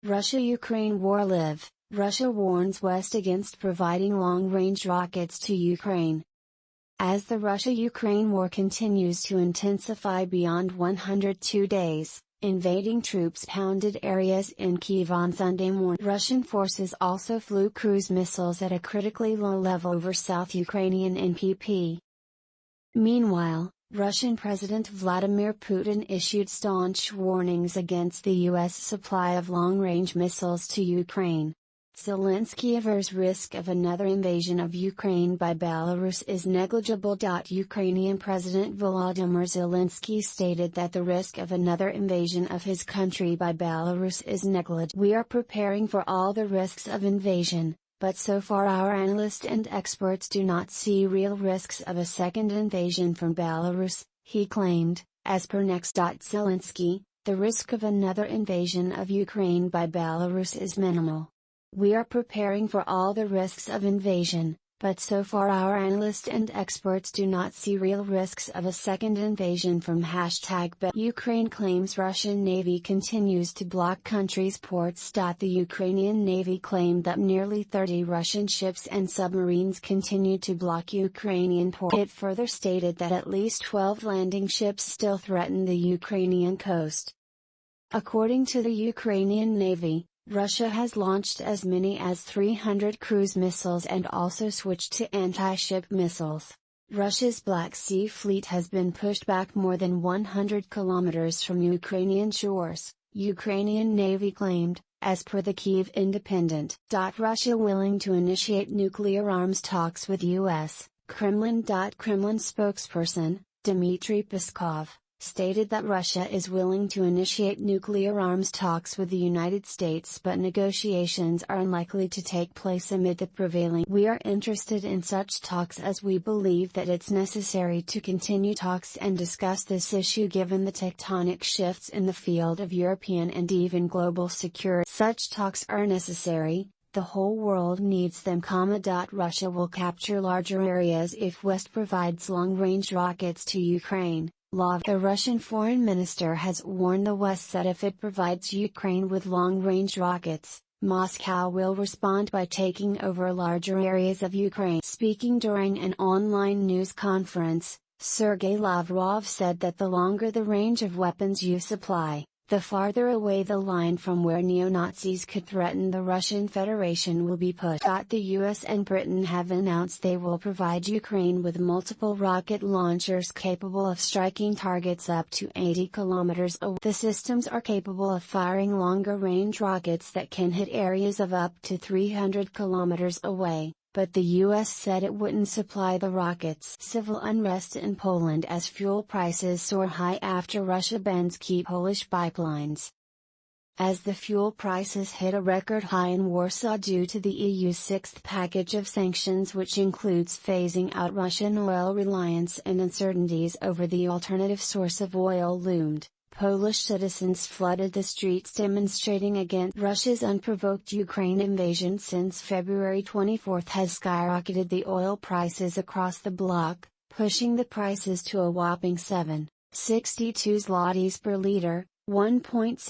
Russia-Ukraine war live. Russia warns West against providing long-range rockets to Ukraine. As the Russia-Ukraine war continues to intensify beyond 102 days, invading troops pounded areas in Kyiv on Sunday morning. Russian forces also flew cruise missiles at a critically low level over South Ukrainian NPP. Meanwhile, Russian President Vladimir Putin issued staunch warnings against the U.S. supply of long-range missiles to Ukraine. Zelensky avers risk of another invasion of Ukraine by Belarus is negligible. Ukrainian President Volodymyr Zelensky stated that the risk of another invasion of his country by Belarus is negligible. We are preparing for all the risks of invasion, but so far our analysts and experts do not see real risks of a second invasion from Belarus, he claimed. As per Next. Zelensky, the risk of another invasion of Ukraine by Belarus is minimal. We are preparing for all the risks of invasion, but so far our analysts and experts do not see real risks of a second invasion from Ukraine claims Russian Navy continues to block country's ports. The Ukrainian Navy claimed that nearly 30 Russian ships and submarines continue to block Ukrainian ports. It further stated that at least 12 landing ships still threaten the Ukrainian coast. According to the Ukrainian Navy, Russia has launched as many as 300 cruise missiles and also switched to anti-ship missiles. Russia's Black Sea Fleet has been pushed back more than 100 kilometers from Ukrainian shores, Ukrainian Navy claimed, as per the Kyiv Independent. Russia willing to initiate nuclear arms talks with U.S., Kremlin. Kremlin spokesperson, Dmitry Peskov, stated that Russia is willing to initiate nuclear arms talks with the United States, but negotiations are unlikely to take place amid the prevailing. We are interested in such talks as we believe that it's necessary to continue talks and discuss this issue given the tectonic shifts in the field of European and even global security. Such talks are necessary, the whole world needs them. Russia will capture larger areas if West provides long-range rockets to Ukraine. The Russian foreign minister has warned the West that if it provides Ukraine with long-range rockets, Moscow will respond by taking over larger areas of Ukraine. Speaking during an online news conference, Sergei Lavrov said that the longer the range of weapons you supply, the farther away the line from where neo-Nazis could threaten the Russian Federation will be pushed. The US and Britain have announced they will provide Ukraine with multiple rocket launchers capable of striking targets up to 80 kilometers away. The systems are capable of firing longer-range rockets that can hit areas of up to 300 kilometers away. But the US said it wouldn't supply the rockets. Civil unrest in Poland as fuel prices soar high after Russia bans key Polish pipelines. As the fuel prices hit a record high in Warsaw due to the EU's sixth package of sanctions, which includes phasing out Russian oil reliance and uncertainties over the alternative source of oil loomed, Polish citizens flooded the streets demonstrating against Russia's unprovoked Ukraine invasion. Since February 24 has skyrocketed the oil prices across the bloc, pushing the prices to a whopping 7.62 zlotys per liter, 1.66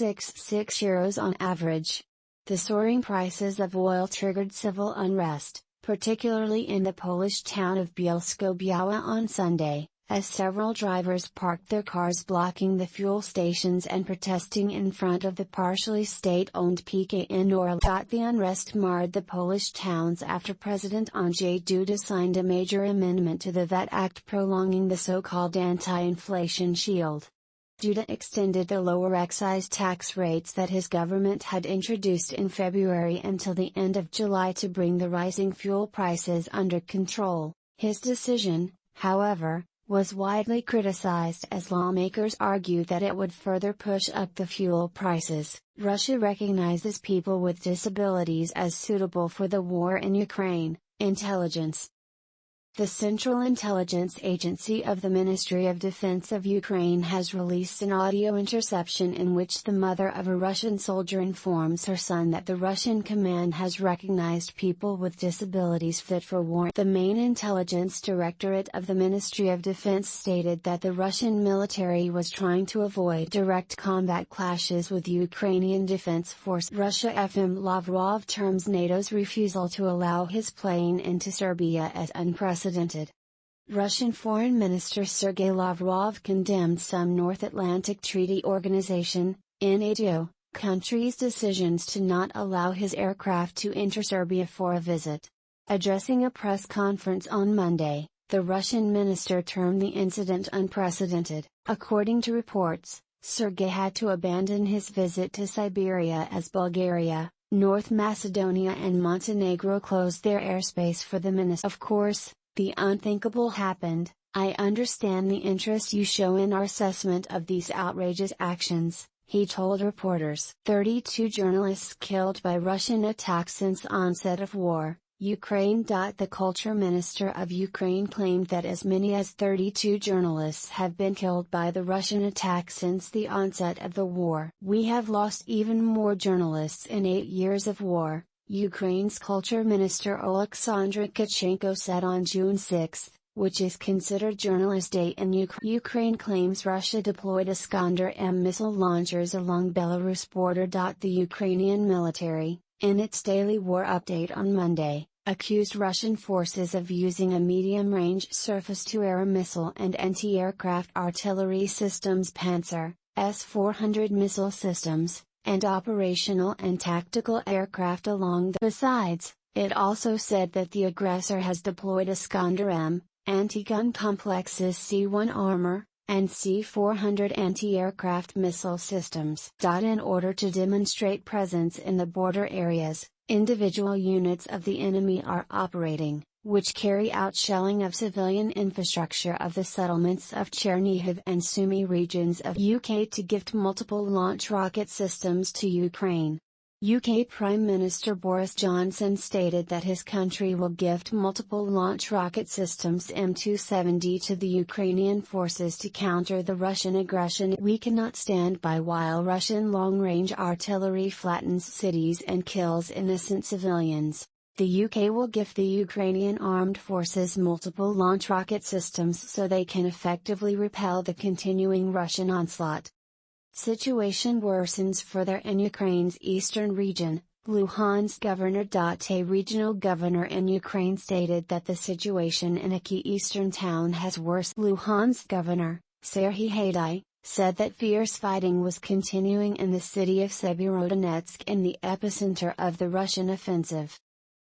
euros on average. The soaring prices of oil triggered civil unrest, particularly in the Polish town of Bielsko-Biała on Sunday, as several drivers parked their cars blocking the fuel stations and protesting in front of the partially state-owned PKN Orlen. The unrest marred the Polish towns after President Andrzej Duda signed a major amendment to the VAT Act prolonging the so-called anti-inflation shield. Duda extended the lower excise tax rates that his government had introduced in February until the end of July to bring the rising fuel prices under control. His decision, however, was widely criticized as lawmakers argued that it would further push up the fuel prices. Russia recognizes people with disabilities as suitable for the war in Ukraine, intelligence The Central Intelligence Agency of the Ministry of Defense of Ukraine has released an audio interception in which the mother of a Russian soldier informs her son that the Russian command has recognized people with disabilities fit for war. The main intelligence directorate of the Ministry of Defense stated that the Russian military was trying to avoid direct combat clashes with Ukrainian Defense Force. Russia FM Lavrov terms NATO's refusal to allow his plane into Serbia as unprecedented. Russian Foreign Minister Sergei Lavrov condemned some North Atlantic Treaty Organization, NATO, countries' decisions to not allow his aircraft to enter Serbia for a visit. Addressing a press conference on Monday, the Russian minister termed the incident unprecedented. According to reports, Sergei had to abandon his visit to Siberia as Bulgaria, North Macedonia and Montenegro closed their airspace for the minister. Of course, the unthinkable happened. I understand the interest you show in our assessment of these outrageous actions, he told reporters. 32 journalists killed by Russian attacks since onset of war, Ukraine. The culture minister of Ukraine claimed that as many as 32 journalists have been killed by the Russian attack since the onset of the war. We have lost even more journalists in 8 years of war, Ukraine's culture minister Oleksandr Tkachenko said on June 6, which is considered Journalist Day in Ukraine. Ukraine claims Russia deployed Iskander-M missile launchers along Belarus border. The Ukrainian military, in its daily war update on Monday, accused Russian forces of using a medium-range surface-to-air missile and anti-aircraft artillery systems Panzer, S-400 missile systems, and operational and tactical aircraft along the. Besides, it also said that the aggressor has deployed Iskander-M, anti-gun complexes C-1 armor, and C-400 anti-aircraft missile systems. In order to demonstrate presence in the border areas, individual units of the enemy are operating, which carry out shelling of civilian infrastructure of the settlements of Chernihiv and Sumy regions of UK to gift multiple launch rocket systems to Ukraine. UK Prime Minister Boris Johnson stated that his country will gift multiple launch rocket systems M270 to the Ukrainian forces to counter the Russian aggression. We cannot stand by while Russian long-range artillery flattens cities and kills innocent civilians. The UK will gift the Ukrainian armed forces multiple launch rocket systems so they can effectively repel the continuing Russian onslaught. Situation worsens further in Ukraine's eastern region. Luhansk governor. A regional governor in Ukraine stated that the situation in a key eastern town has worsened. Luhansk governor, Serhiy Haidai, said that fierce fighting was continuing in the city of Severodonetsk in the epicenter of the Russian offensive.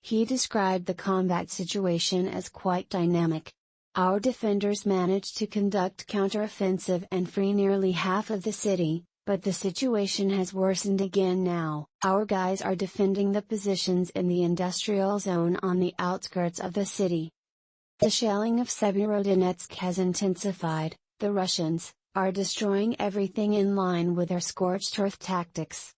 He described the combat situation as quite dynamic. Our defenders managed to conduct counteroffensive and free nearly half of the city, but the situation has worsened again now. Our guys are defending the positions in the industrial zone on the outskirts of the city. The shelling of Severodonetsk has intensified. The Russians are destroying everything in line with their scorched earth tactics.